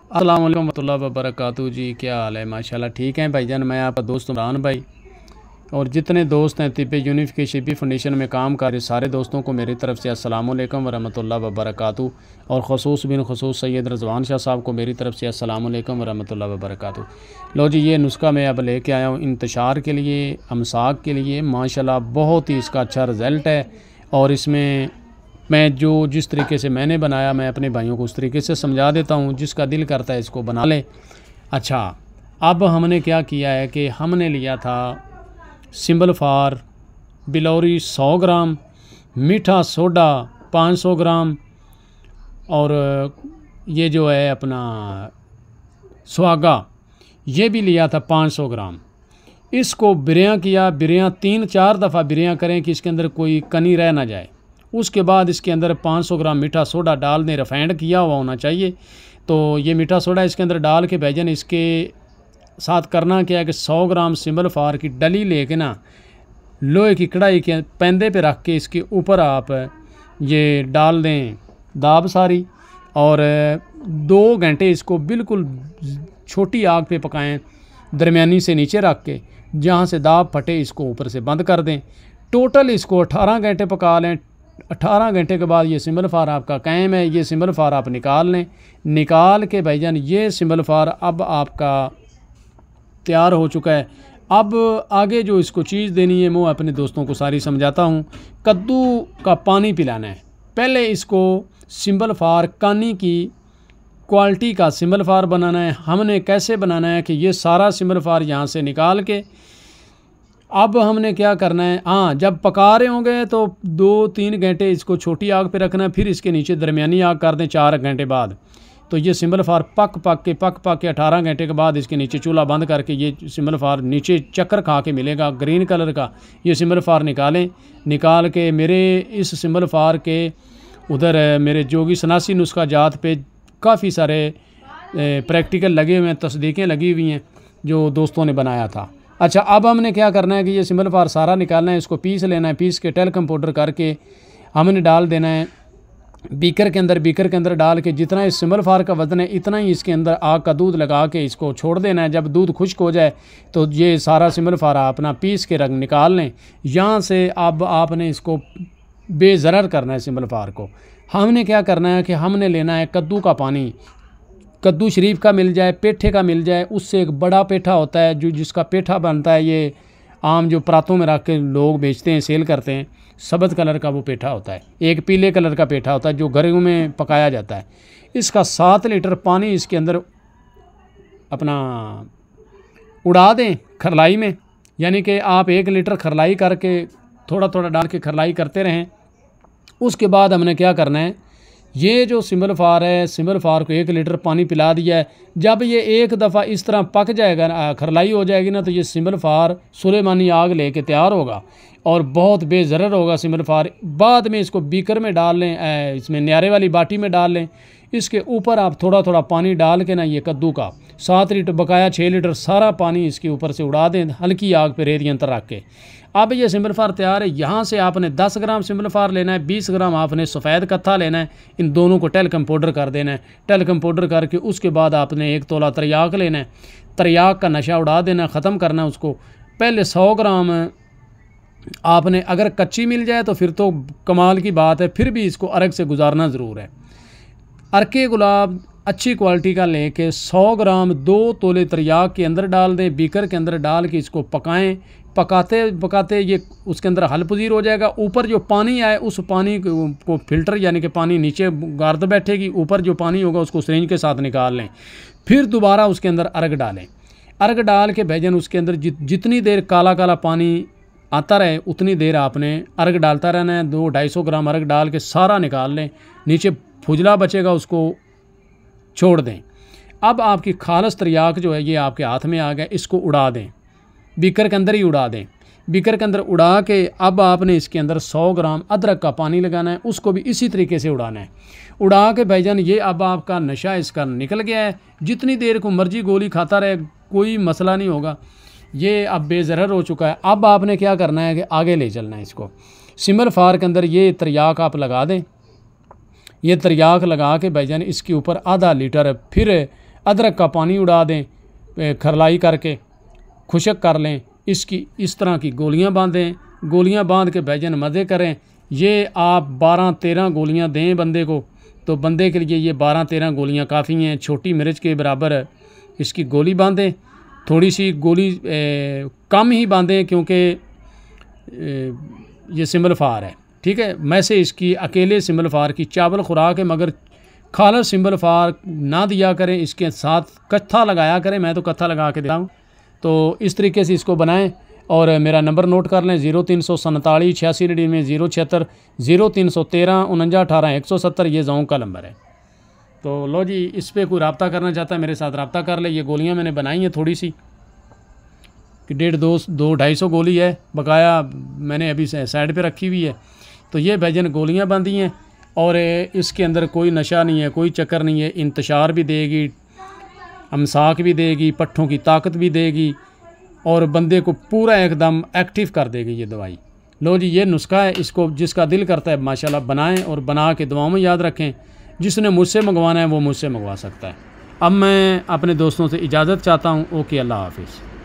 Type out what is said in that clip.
अस्सलाम वालेकुम रहमतुल्लाहि व बरकातहू जी। क्या हाल है? माशाल्लाह ठीक हैं भाईजान। मैं आपका दोस्त इमरान भाई और जितने दोस्त हैं तिब्बे यूनिफ के शिबी फाउंडेशन में काम कर रहे सारे दोस्तों को मेरी तरफ से अस्सलाम वालेकुम व रहमतुल्लाहि व बरकातहू और ख़ुसूस बिन ख़ुसूस सैयद रज़वान शाह साहब को मेरी तरफ से अस्सलाम वालेकुम व रहमतुल्लाहि व बरकातहू। लो जी, ये नुस्खा मैं अब लेके आया हूँ इंतशार के लिए, अमसाक के लिए। माशाल्लाह बहुत ही इसका अच्छा रिज़ल्ट है और इसमें मैं जिस तरीके से मैंने बनाया मैं अपने भाइयों को उस तरीके से समझा देता हूँ। जिसका दिल करता है इसको बना ले। अच्छा, अब हमने क्या किया है कि हमने लिया था सिंबलफार बिलौरी 100 ग्राम, मीठा सोडा 500 ग्राम और ये जो है अपना सुहागा ये भी लिया था 500 ग्राम। इसको बिरयां किया, बिरयां 3-4 दफ़ा बिरयां करें कि इसके अंदर कोई कनी रह ना जाए। उसके बाद इसके अंदर 500 ग्राम मीठा सोडा डाल दें, रिफाइंड किया हुआ होना चाहिए। तो ये मीठा सोडा इसके अंदर डाल के भाईजान इसके साथ करना क्या है कि 100 ग्राम सिंबलफार की डली लेके ना लोहे की कढ़ाई के पैंदे पे रख के इसके ऊपर आप ये डाल दें दाब सारी और 2 घंटे इसको बिल्कुल छोटी आग पे पकाएं, दरमियानी से नीचे रख के। जहाँ से दाब फटे इसको ऊपर से बंद कर दें। टोटल इसको 18 घंटे पका लें। 18 घंटे के बाद ये सिंबलफार आपका कायम है। ये सिंबलफार आप निकाल लें। निकाल के भाईजान ये सिंबलफार अब आपका तैयार हो चुका है। अब आगे जो इसको चीज़ देनी है मैं अपने दोस्तों को सारी समझाता हूँ। कद्दू का पानी पिलाना है। पहले इसको सिंबलफार कानी की क्वालिटी का सिंबलफार बनाना है। हमने कैसे बनाना है कि ये सारा सिंबलफार यहाँ से निकाल के अब हमने क्या करना है, हाँ जब पका रहे होंगे तो 2-3 घंटे इसको छोटी आग पे रखना है। फिर इसके नीचे दरमियानी आग कर दें 4 घंटे बाद। तो ये सिंबलफार पक के 18 घंटे के बाद इसके नीचे चूल्हा बंद करके ये सिंबलफार नीचे चक्कर खा के मिलेगा ग्रीन कलर का। ये सिंबलफार निकालें। निकाल के मेरे इस सिंबलफार के उधर मेरे जोगी सनासी नुस्खा जात पे काफ़ी सारे प्रैक्टिकल लगे हुए हैं, तस्दीकें लगी हुई हैं जो दोस्तों ने बनाया था। अच्छा, अब हमने क्या करना है कि ये सिंबलफार सारा निकालना है। इसको पीस लेना है। पीस के टेल्कम पाउडर करके हमने डाल देना है बीकर के अंदर। बीकर के अंदर डाल के जितना इस सिंबलफार का वज़न है इतना ही इसके अंदर आग का दूध लगा के इसको छोड़ देना है। जब दूध खुश्क हो जाए तो ये सारा सिंबलफार अपना पीस के रंग निकाल लें। यहाँ से अब आपने इसको बेज़रर करना है सिंबलफार को। हमने क्या करना है कि हमने लेना है कद्दू का पानी। कद्दू शरीफ का मिल जाए, पेठे का मिल जाए। उससे एक बड़ा पेठा होता है जो जिसका पेठा बनता है, ये आम जो परातों में रख के लोग बेचते हैं, सेल करते हैं, सब्ज़ कलर का वो पेठा होता है। एक पीले कलर का पेठा होता है जो घरों में पकाया जाता है। इसका 7 लीटर पानी इसके अंदर अपना उड़ा दें खरलाई में। यानी कि आप 1 लीटर खरलाई करके थोड़ा थोड़ा डाल के खरलाई करते रहें। उसके बाद हमने क्या करना है, ये जो सिंबलफार है, सिंबलफार को 1 लीटर पानी पिला दिया है। जब ये एक दफ़ा इस तरह पक जाएगा, खरलाई हो जाएगी ना, तो ये सिंबलफार सुलेमानी आग लेके तैयार होगा और बहुत बेज़रर होगा सिंबलफार। बाद में इसको बीकर में डाल लें, इसमें न्यारे वाली बाटी में डाल लें। इसके ऊपर आप थोड़ा थोड़ा पानी डाल के ना ये कद्दू का 7 लीटर बकाया 6 लीटर सारा पानी इसके ऊपर से उड़ा दें हल्की आग पे रेत यंत्र रख के। अब ये सिंबलफार तैयार है। यहाँ से आपने 10 ग्राम सिंबलफार लेना है, 20 ग्राम आपने सफ़ेद कत्था लेना है। इन दोनों को टेल्कम पाउडर कर देना है। टेल्कम पाउडर करके उसके बाद आपने 1 तोला तरयाक लेना है। तरयाक का नशा उड़ा देना, ख़त्म करना है उसको। पहले 100 ग्राम आपने अगर कच्ची मिल जाए तो फिर तो कमाल की बात है, फिर भी इसको अर्ग से गुजारना ज़रूर है। अरके गुलाब अच्छी क्वालिटी का लेके 100 ग्राम 2 तोले तरयाक के अंदर डाल दें। बीकर के अंदर डाल के इसको पकाएं। पकाते पकाते ये उसके अंदर हलपजीर हो जाएगा। ऊपर जो पानी आए उस पानी को फिल्टर यानी कि पानी नीचे गार्द बैठेगी, ऊपर जो पानी होगा उसको सिरिंज के साथ निकाल लें। फिर दोबारा उसके अंदर अर्ग डालें। अर्ग डाल के भाईजान उसके अंदर जितनी देर काला काला पानी आता रहे उतनी देर आपने अर्ग डालता रहना है। 200-250 ग्राम अर्ग डाल के सारा निकाल लें। नीचे फुजला बचेगा उसको छोड़ दें। अब आपकी खालस तरयाक जो है ये आपके हाथ में आ गया। इसको उड़ा दें, बीकर के अंदर ही उड़ा दें। बीकर के अंदर उड़ा के अब आपने इसके अंदर 100 ग्राम अदरक का पानी लगाना है। उसको भी इसी तरीके से उड़ाना है। उड़ा के भाईजान ये अब आपका नशा इसका निकल गया है। जितनी देर को मर्जी गोली खाता रहे कोई मसला नहीं होगा। ये अब बेज़रर हो चुका है। अब आपने क्या करना है कि आगे ले चलना है इसको। सिंबलफार के अंदर ये तरयाक आप लगा दें। ये तरयाक लगा के भाईजान इसके ऊपर आधा लीटर फिर अदरक का पानी उड़ा दें, खरलाई करके खुशक कर लें, इसकी इस तरह की गोलियां बांधें। गोलियां बांध के भाईजान मज़े करें। ये आप 12-13 गोलियां दें बंदे को, तो बंदे के लिए ये 12-13 गोलियां काफ़ी हैं। छोटी मिर्च के बराबर इसकी गोली बांधें। थोड़ी सी गोली कम ही बांधें क्योंकि ये सिंबलफार है, ठीक है। मैं से इसकी अकेले सिंबलफार की चावल खुराक है, मगर खालस सिंबलफार ना दिया करें, इसके साथ कत्था लगाया करें। मैं तो कत्था लगा के देता हूँ। तो इस तरीके से इसको बनाएं और मेरा नंबर नोट कर लें 0347 8699 076 0313 49 18 170। ये जोंक का नंबर है। तो लो जी, इस पर कोई रब्ता करना चाहता है मेरे साथ रब्ता कर ले। ये गोलियां मैंने बनाई हैं थोड़ी सी कि 150-250 गोली है, बकाया मैंने अभी साइड पे रखी हुई है। तो ये भाईजान गोलियां बांधी हैं और इसके अंदर कोई नशा नहीं है, कोई चक्कर नहीं है। इंतशार भी देगी, अमसाक भी देगी, पट्ठों की ताकत भी देगी और बंदे को पूरा एकदम एक्टिव कर देगी ये दवाई। लो जी, ये नुस्खा है। इसको जिसका दिल करता है माशाल्लाह बनाएं और बना के दुआओं में याद रखें। जिसने मुझसे मंगवाना है वो मुझसे मंगवा सकता है। अब मैं अपने दोस्तों से इजाज़त चाहता हूँ। ओके, अल्लाह हाफिज़।